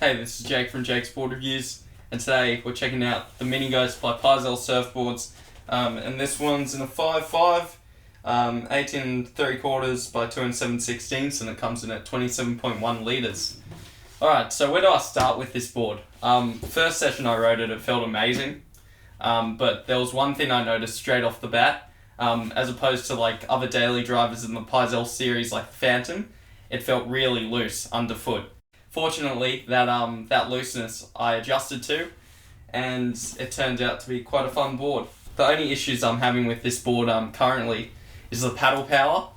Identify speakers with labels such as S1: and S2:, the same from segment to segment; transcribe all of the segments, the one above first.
S1: Hey, this is Jake from Jake's Board Reviews, and today we're checking out the Mini Ghost by Pyzel surfboards, and this one's in a 5.5, 18 3/4 by 2 7/16, and it comes in at 27.1 litres. Alright, so where do I start with this board? First session I rode it felt amazing, but there was one thing I noticed straight off the bat, as opposed to like other daily drivers in the Pyzel series like Phantom, it felt really loose underfoot. Fortunately, that looseness I adjusted to, and it turned out to be quite a fun board. The only issues I'm having with this board currently is the paddle power,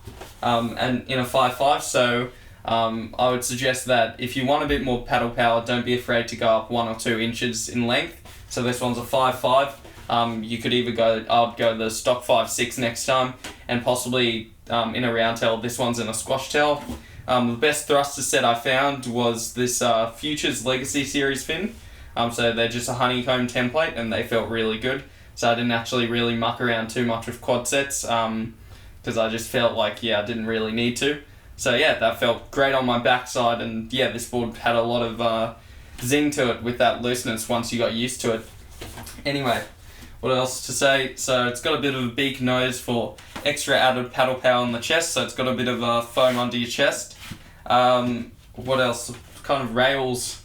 S1: and in a 5.5, so I would suggest that if you want a bit more paddle power, don't be afraid to go up 1 or 2 inches in length. So this one's a 5.5. You could either I'd go the stock 5.6 next time, and possibly in a round tail. This one's in a squash tail. The best thruster set I found was this Futures Legacy Series fin. So they're just a honeycomb template, and they felt really good. So I didn't actually really muck around too much with quad sets, because I just felt like, I didn't really need to. So that felt great on my backside, and this board had a lot of zing to it with that looseness once you got used to it. Anyway, what else to say? So it's got a bit of a beak nose for extra added paddle power on the chest, so it's got a bit of foam under your chest. What else? Kind of rails,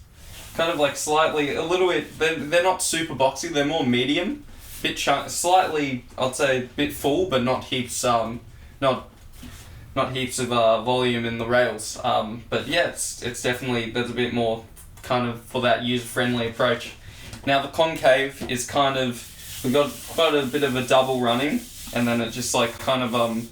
S1: kind of like slightly, a little bit, they're not super boxy, they're more medium, bit slightly, I'd say, a bit full, but not heaps, not heaps of volume in the rails. But it's definitely, there's a bit more kind of for that user-friendly approach. Now the concave is kind of, we've got quite a bit of a double running, and then it just like kind of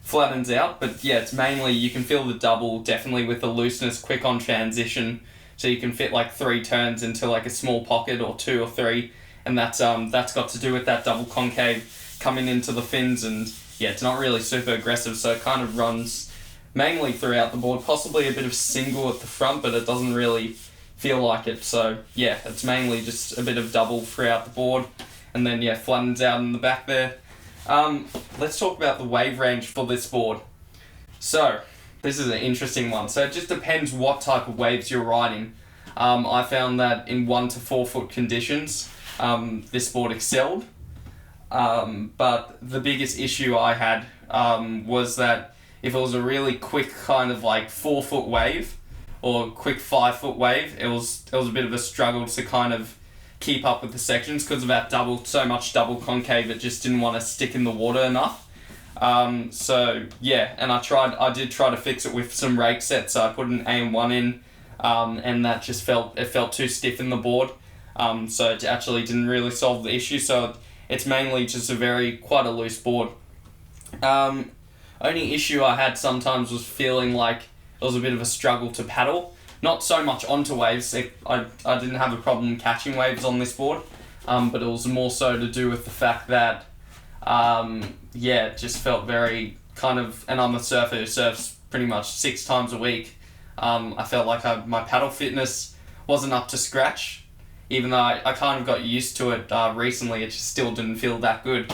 S1: flattens out. But it's mainly, you can feel the double definitely with the looseness, quick on transition, so you can fit like 3 turns into like a small pocket, or 2 or 3, and that's got to do with that double concave coming into the fins. And it's not really super aggressive, so it kind of runs mainly throughout the board, possibly a bit of single at the front, but it doesn't really feel like it. So it's mainly just a bit of double throughout the board, and then flattens out in the back there. Let's talk about the wave range for this board. So this is an interesting one. So it just depends what type of waves you're riding. I found that in 1 to 4 foot conditions, this board excelled. But the biggest issue I had was that if it was a really quick kind of like 4 foot wave, or quick 5 foot wave, it was a bit of a struggle to kind of keep up with the sections because of that so much double concave. It just didn't want to stick in the water enough. And I did try to fix it with some rake sets. So I put an AM1 in, and that just felt too stiff in the board. So it actually didn't really solve the issue. So it's mainly just quite a loose board. Only issue I had sometimes was feeling like it was a bit of a struggle to paddle. Not so much onto waves. I didn't have a problem catching waves on this board, but it was more so to do with the fact that, it just felt very kind of, and I'm a surfer who surfs pretty much 6 times a week. I felt like my paddle fitness wasn't up to scratch. Even though I kind of got used to it recently, it just still didn't feel that good.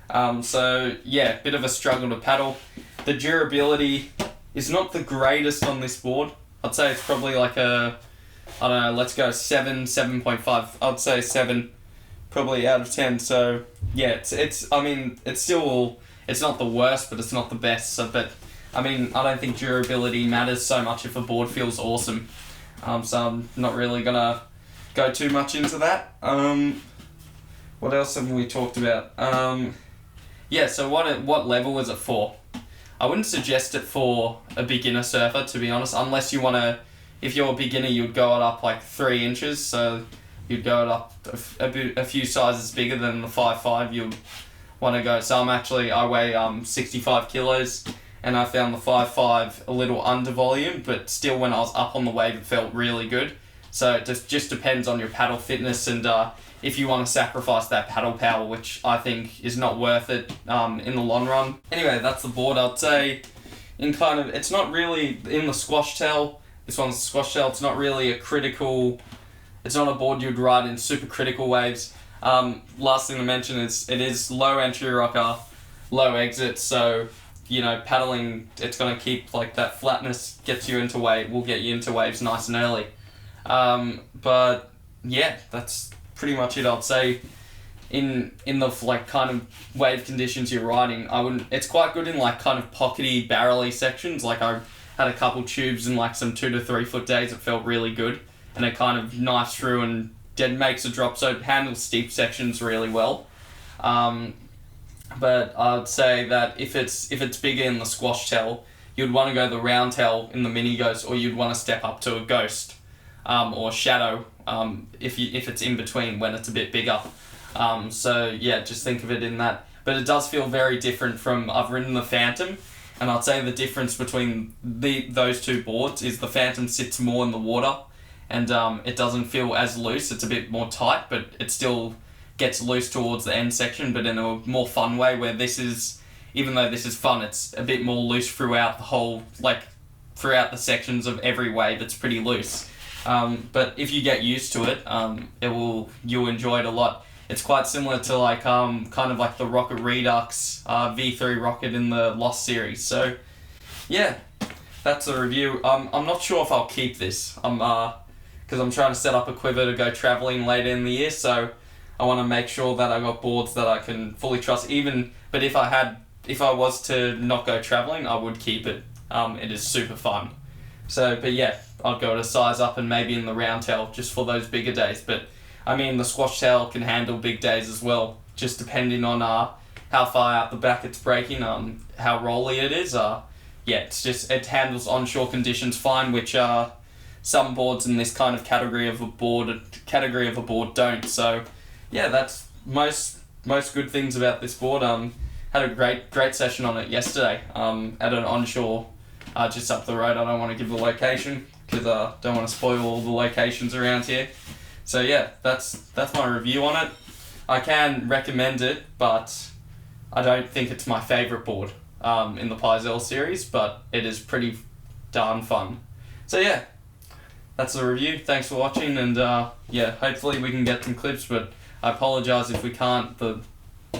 S1: Bit of a struggle to paddle. The durability is not the greatest on this board. I'd say it's probably like let's go 7.5. I'd say 7, probably out of 10. So it's not the worst, but it's not the best. So, but I don't think durability matters so much if a board feels awesome. So I'm not really gonna go too much into that. What else have we talked about? So what level is it for? I wouldn't suggest it for a beginner surfer, to be honest, unless you want to, if you're a beginner, you'd go it up like 3 inches, so you'd go it up a few sizes bigger than the 5.5 you'd want to go. So I weigh 65 kilos, and I found the 5.5 a little under volume, but still when I was up on the wave, it felt really good. So it just depends on your paddle fitness, and if you want to sacrifice that paddle power, which I think is not worth it in the long run. Anyway, that's the board. I'd say it's not really in the squash tail. This one's a squash tail. It's not really it's not a board you'd ride in super critical waves. Last thing to mention is it is low entry rocker, low exit, so paddling, it's going to keep like that flatness will get you into waves nice and early. But yeah, that's pretty much it. I'd say in the like kind of wave conditions you're riding, I wouldn't. It's quite good in like kind of pockety, barrely sections. Like I had a couple tubes in like some 2 to 3 foot days. It felt really good, and it kind of knifes through and makes a drop, so it handles steep sections really well. But I'd say that if it's bigger in the squash tail, you'd want to go the round tail in the mini ghost, or you'd want to step up to a ghost, or shadow, if it's in between when it's a bit bigger. So yeah, just think of it in that. But it does feel very different from, I've ridden the Phantom, and I'd say the difference between those two boards is the Phantom sits more in the water, and it doesn't feel as loose. It's a bit more tight, but it still gets loose towards the end section, but in a more fun way, where this is, even though this is fun, it's a bit more loose throughout the whole, like, throughout the sections of every wave, it's pretty loose. But if you get used to it, you'll enjoy it a lot. It's quite similar to like, kind of like the Rocket Redux, V3 Rocket in the Lost series. So, yeah, that's a review. I'm not sure if I'll keep this. Because I'm trying to set up a quiver to go travelling later in the year, so I want to make sure that I got boards that I can fully trust. But if I was to not go travelling, I would keep it. It is super fun. So, but yeah, I'd go to size up and maybe in the round tail just for those bigger days. But I mean, the squash tail can handle big days as well, just depending on how far out the back it's breaking, how rolly it is. Yeah, it handles onshore conditions fine, which some boards in this kind of category of a board don't. So yeah, that's most good things about this board. Had a great session on it yesterday, at an onshore, just up the road. I don't want to give the location because I don't want to spoil all the locations around here. So yeah, that's my review on it. I can recommend it, but I don't think it's my favourite board in the Pyzel series, but it is pretty darn fun. So yeah, that's the review. Thanks for watching, and yeah, hopefully we can get some clips, but I apologise if we can't. The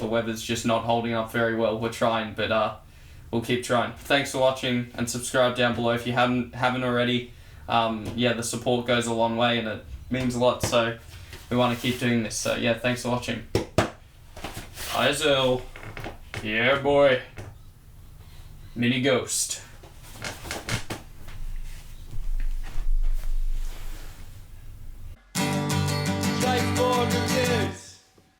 S1: weather's just not holding up very well. We're trying, but we'll keep trying. Thanks for watching, and subscribe down below if you haven't already. Yeah, the support goes a long way, and it means a lot, so we want to keep doing this. So yeah, thanks for watching. Pyzel. Yeah, boy. Mini Ghost.